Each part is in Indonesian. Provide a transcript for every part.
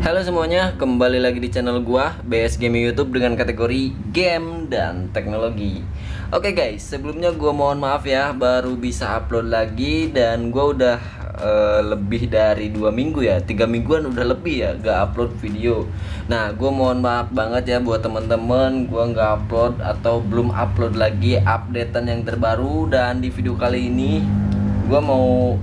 Halo semuanya, kembali lagi di channel gua BS Gaming YouTube dengan kategori game dan teknologi. Oke guys, sebelumnya gua mohon maaf ya baru bisa upload lagi dan gua udah lebih dari 2 minggu ya, 3 mingguan udah lebih ya gak upload video. Nah, gua mohon maaf banget ya buat temen-temen, gua nggak upload atau belum upload lagi updatean yang terbaru. Dan di video kali ini gua mau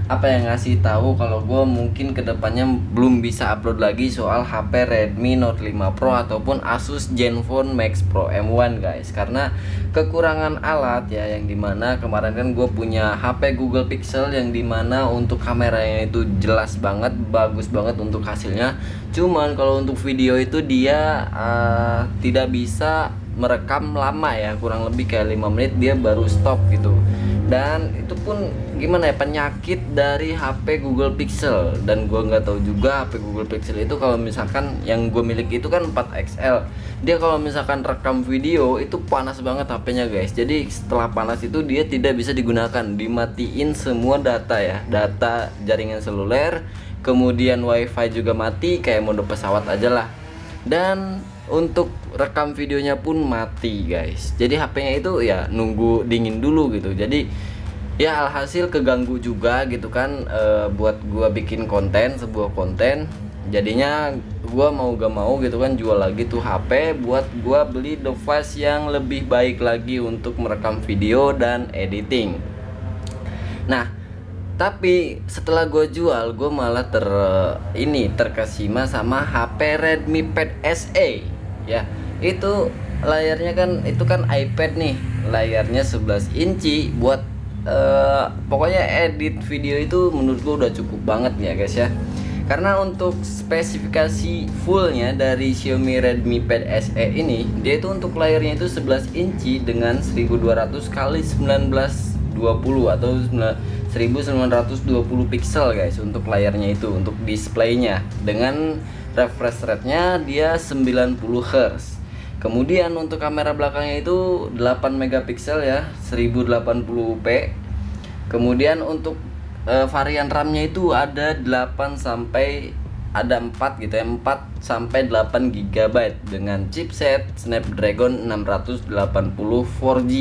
ngasih tahu kalau gue mungkin kedepannya belum bisa upload lagi soal HP Redmi Note 5 Pro ataupun Asus Zenfone Max Pro M1 guys, karena kekurangan alat ya, yang dimana kemarin kan gue punya HP Google Pixel yang dimana untuk kameranya itu jelas banget, bagus banget untuk hasilnya, cuman kalau untuk video itu dia tidak bisa merekam lama ya, kurang lebih kayak 5 menit dia baru stop gitu. Dan itu pun gimana ya, penyakit dari HP Google Pixel. Dan gue nggak tahu juga HP Google Pixel itu kalau misalkan yang gue miliki itu kan 4XL, dia kalau misalkan rekam video itu panas banget HP-nya guys. Jadi setelah panas itu dia tidak bisa digunakan, dimatiin semua data ya, data jaringan seluler, kemudian wifi juga mati kayak mode pesawat aja lah. Dan untuk rekam videonya pun mati guys. Jadi HP-nya itu ya nunggu dingin dulu gitu. Jadi ya alhasil keganggu juga gitu kan, buat gua bikin sebuah konten. Jadinya gua mau gak mau gitu kan jual lagi tuh HP buat gua beli device yang lebih baik lagi untuk merekam video dan editing. Nah, tapi setelah gue jual, gue malah terkesima sama HP Redmi Pad SE ya. Itu layarnya kan, itu kan iPad nih, layarnya 11 inci buat pokoknya edit video itu menurut gue udah cukup banget ya guys ya. Karena untuk spesifikasi fullnya dari Xiaomi Redmi Pad SE ini, dia itu untuk layarnya itu 11 inci dengan 1200 kali 1920 atau 1920 pixel guys untuk layarnya itu, untuk displaynya dengan refresh rate-nya dia 90 Hz. Kemudian untuk kamera belakangnya itu 8 megapiksel ya, 1080p. Kemudian untuk varian RAM-nya itu ada 4 gitu ya, 4 sampai 8 GB dengan chipset Snapdragon 680 4G.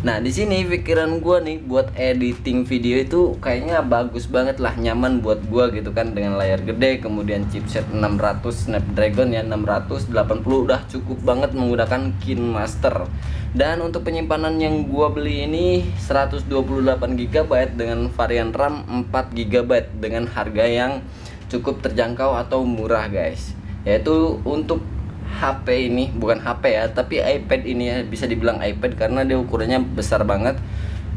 Nah, di sini pikiran gua nih buat editing video itu kayaknya bagus banget lah, nyaman buat gua gitu kan, dengan layar gede, kemudian chipset 600 Snapdragon ya 680 udah cukup banget menggunakan KineMaster. Dan untuk penyimpanan yang gua beli ini 128 GB dengan varian RAM 4 GB dengan harga yang cukup terjangkau atau murah guys. Yaitu untuk HP ini, bukan HP ya, tapi iPad ini ya, bisa dibilang iPad karena dia ukurannya besar banget.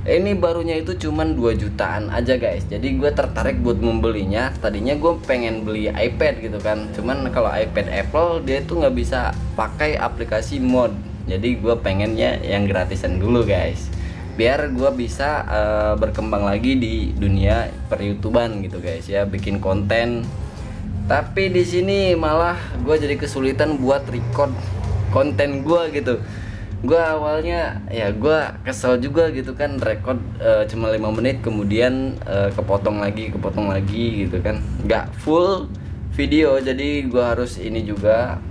Ini barunya itu cuman 2 jutaan aja guys. Jadi gue tertarik buat membelinya. Tadinya gue pengen beli iPad gitu kan, cuman kalau iPad Apple dia itu nggak bisa pakai aplikasi mod. Jadi gue pengennya yang gratisan dulu guys, biar gue bisa berkembang lagi di dunia per YouTubean gitu guys ya, bikin konten. Tapi di sini malah gue jadi kesulitan buat record konten gue gitu. Gue awalnya ya gue kesel juga gitu kan, record cuma 5 menit kemudian kepotong lagi gitu kan, nggak full video. Jadi gue harus ini juga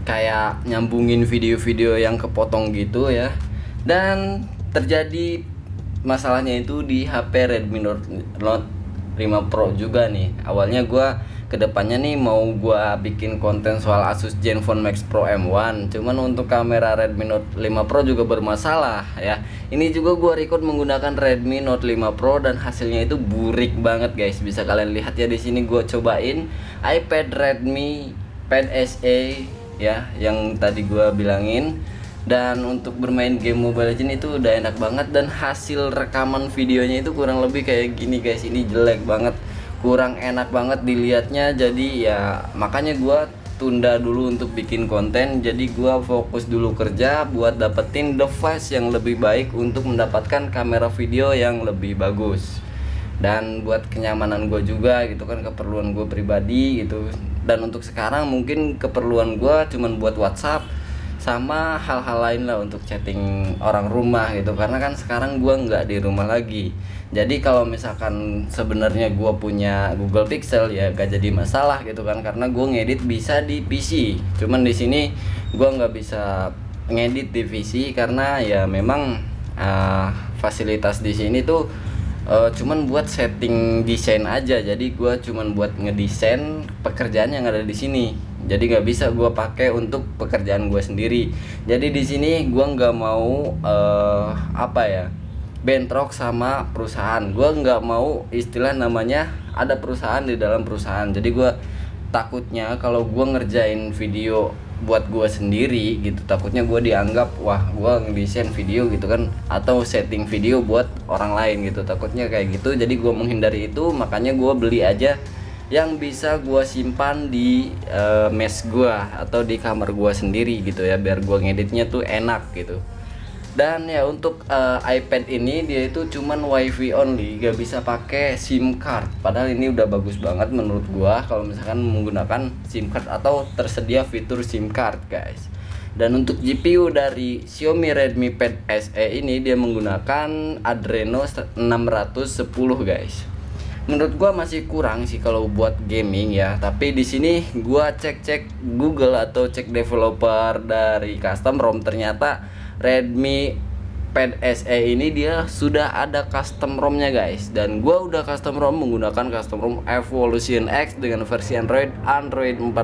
kayak nyambungin video-video yang kepotong gitu ya. Dan terjadi masalahnya itu di HP Redmi Note 5 Pro juga nih. Awalnya gua kedepannya nih mau gua bikin konten soal Asus Zenfone Max Pro M1, cuman untuk kamera Redmi Note 5 Pro juga bermasalah ya. Ini juga gua record menggunakan Redmi Note 5 Pro dan hasilnya itu burik banget guys. Bisa kalian lihat ya, di sini gua cobain iPad Redmi Pad SE ya yang tadi gua bilangin. Dan untuk bermain game Mobile Legends itu udah enak banget, dan hasil rekaman videonya itu kurang lebih kayak gini guys. Ini jelek banget, kurang enak banget dilihatnya. Jadi ya makanya gua tunda dulu untuk bikin konten. Jadi gua fokus dulu kerja buat dapetin device yang lebih baik untuk mendapatkan kamera video yang lebih bagus. Dan buat kenyamanan gue juga gitu kan, keperluan gue pribadi gitu. Dan untuk sekarang mungkin keperluan gue cuman buat WhatsApp, sama hal-hal lain lah untuk chatting orang rumah gitu, karena kan sekarang gua nggak di rumah lagi. Jadi kalau misalkan sebenarnya gua punya Google Pixel ya gak jadi masalah gitu kan, karena gua ngedit bisa di PC. Cuman di sini gua nggak bisa ngedit di PC karena ya memang fasilitas di sini tuh cuman buat setting desain aja. Jadi gua cuman buat ngedesain pekerjaan yang ada di sini. Jadi nggak bisa gua pakai untuk pekerjaan gua sendiri. Jadi di sini gua nggak mau bentrok sama perusahaan. Gua nggak mau istilah namanya ada perusahaan di dalam perusahaan. Jadi gua takutnya kalau gua ngerjain video buat gua sendiri gitu, takutnya gua dianggap wah gua ngedesain video gitu kan, atau setting video buat orang lain gitu, takutnya kayak gitu. Jadi gua menghindari itu, makanya gua beli aja yang bisa gua simpan di mes gua atau di kamar gua sendiri gitu ya, biar gua ngeditnya tuh enak gitu. Dan ya untuk iPad ini dia itu cuman WiFi only, gak bisa pakai SIM card. Padahal ini udah bagus banget menurut gua kalau misalkan menggunakan SIM card atau tersedia fitur SIM card, guys. Dan untuk GPU dari Xiaomi Redmi Pad SE ini dia menggunakan Adreno 610, guys. Menurut gua masih kurang sih kalau buat gaming ya. Tapi di sini gua cek-cek Google atau cek developer dari custom ROM, ternyata Redmi Pad SE ini dia sudah ada custom ROM-nya, guys. Dan gua udah custom ROM menggunakan custom ROM Evolution X dengan versi Android 14.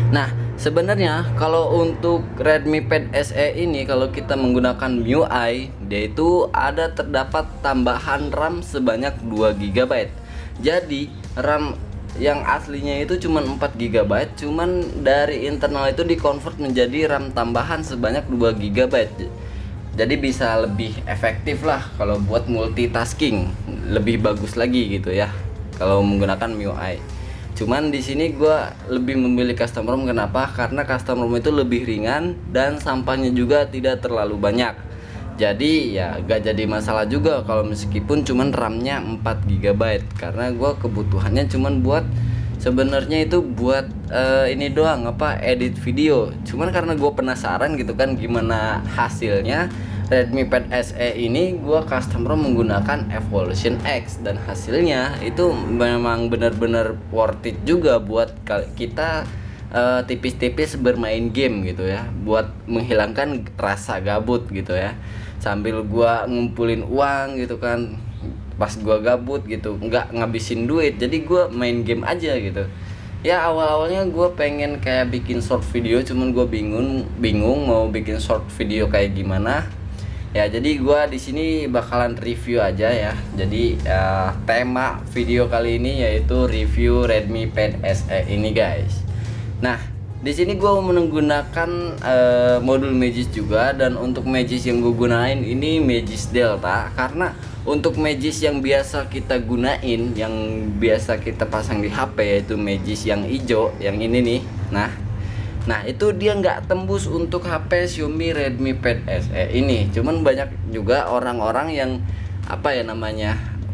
Nah, sebenarnya kalau untuk Redmi Pad SE ini kalau kita menggunakan MIUI, dia itu terdapat tambahan RAM sebanyak 2 GB. Jadi RAM yang aslinya itu cuma 4 GB, cuman dari internal itu dikonvert menjadi RAM tambahan sebanyak 2 GB. Jadi bisa lebih efektif lah kalau buat multitasking, lebih bagus lagi gitu ya kalau menggunakan MIUI. Cuman di sini gua lebih memilih custom ROM. Kenapa? Karena custom ROM itu lebih ringan dan sampahnya juga tidak terlalu banyak. Jadi ya gak jadi masalah juga kalau meskipun cuman RAM-nya 4 GB, karena gua kebutuhannya cuman buat sebenarnya itu buat ini doang, edit video. Cuman karena gua penasaran gitu kan gimana hasilnya Redmi Pad SE ini, gua custom ROM menggunakan Evolution X, dan hasilnya itu memang benar-benar worth it juga buat kita tipis-tipis bermain game gitu ya, buat menghilangkan rasa gabut gitu ya, sambil gua ngumpulin uang gitu kan pas gua gabut gitu, nggak ngabisin duit, jadi gua main game aja gitu ya. Awal-awalnya gua pengen kayak bikin short video, cuman gua bingung mau bikin short video kayak gimana ya. Jadi gua di sini bakalan review aja ya. Jadi tema video kali ini yaitu review Redmi Pad SE ini, guys. Nah, di sini gue menggunakan modul Magis juga, dan untuk Magis yang gue gunain ini Magis Delta, karena untuk Magis yang biasa kita gunain, yang biasa kita pasang di HP yaitu Magis yang hijau, yang ini nih. Nah itu dia nggak tembus untuk HP Xiaomi Redmi Pad SE ini. Cuman banyak juga orang-orang yang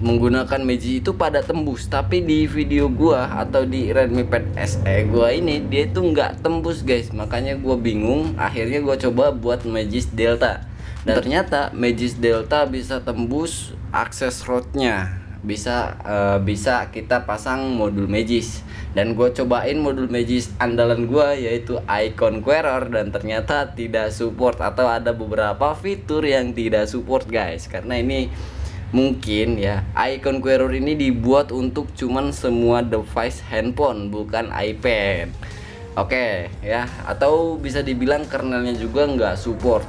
menggunakan Magis itu pada tembus, tapi di video gua atau di Redmi Pad SE gua ini dia itu nggak tembus, guys. Makanya gua bingung, akhirnya gua coba buat Magis Delta, dan ternyata Magis Delta bisa tembus akses rootnya, bisa kita pasang modul Magis. Dan gue cobain modul Magis andalan gue yaitu Icon Querer, dan ternyata tidak support, atau ada beberapa fitur yang tidak support, guys. Karena ini mungkin ya Icon Querer ini dibuat untuk cuman semua device handphone, bukan iPad. Oke ya, atau bisa dibilang kernelnya juga nggak support.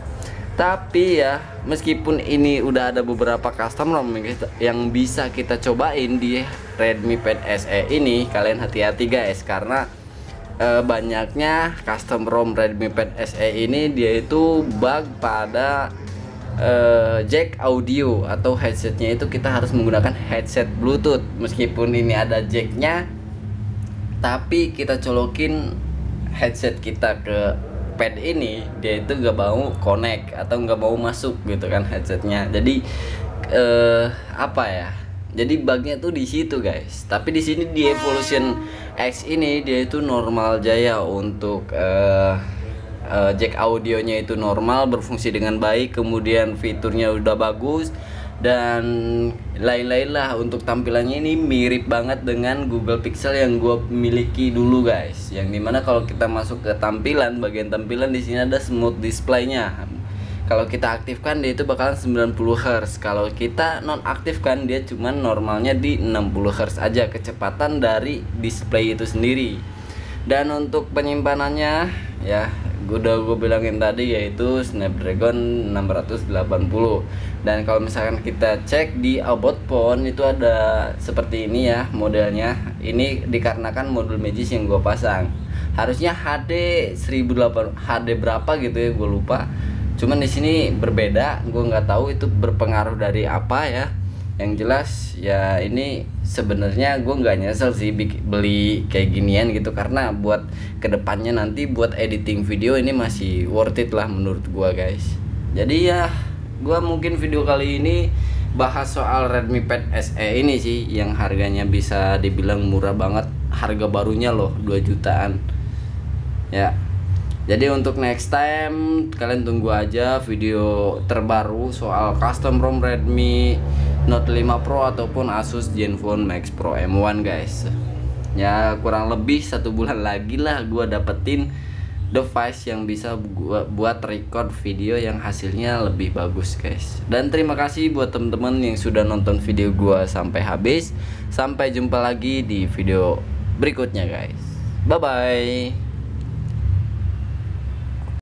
Tapi ya meskipun ini udah ada beberapa custom ROM yang bisa kita cobain di Redmi Pad SE ini, kalian hati-hati, guys, karena banyaknya custom ROM Redmi Pad SE ini dia itu bug pada jack audio atau headsetnya itu kita harus menggunakan headset Bluetooth. Meskipun ini ada jacknya, tapi kita colokin headset kita ke pad ini, dia itu gak mau connect atau gak mau masuk gitu kan headsetnya. Jadi jadi bugnya tuh di situ, guys. Tapi di sini di Evolution X ini dia itu normal jaya untuk jack audionya itu normal, berfungsi dengan baik, kemudian fiturnya udah bagus dan lain-lain lah. Untuk tampilannya ini mirip banget dengan Google Pixel yang gue miliki dulu guys, yang dimana kalau kita masuk ke tampilan, bagian tampilan di sini ada smooth displaynya. Kalau kita aktifkan dia itu bakalan 90 Hz. Kalau kita nonaktifkan dia cuman normalnya di 60 Hz aja kecepatan dari display itu sendiri. Dan untuk penyimpanannya ya udah gue bilangin tadi, yaitu Snapdragon 680. Dan kalau misalkan kita cek di about phone itu ada seperti ini ya modelnya. Ini dikarenakan modul Magis yang gue pasang. Harusnya HD 1080 HD berapa gitu ya, gue lupa. Cuman di sini berbeda, gue nggak tahu itu berpengaruh dari apa ya. Yang jelas ya ini sebenarnya gue nggak nyesel sih beli kayak ginian gitu, karena buat kedepannya nanti buat editing video ini masih worth it lah menurut gue guys. Jadi ya gue mungkin video kali ini bahas soal Redmi Pad SE ini sih, yang harganya bisa dibilang murah banget, harga barunya loh 2 jutaan ya. Jadi untuk next time kalian tunggu aja video terbaru soal custom ROM Redmi Note 5 Pro ataupun Asus Zenfone Max Pro M1 guys. Ya kurang lebih 1 bulan lagi lah gua dapetin device yang bisa gua buat record video yang hasilnya lebih bagus guys. Dan terima kasih buat temen-temen yang sudah nonton video gua sampai habis. Sampai jumpa lagi di video berikutnya guys. Bye bye.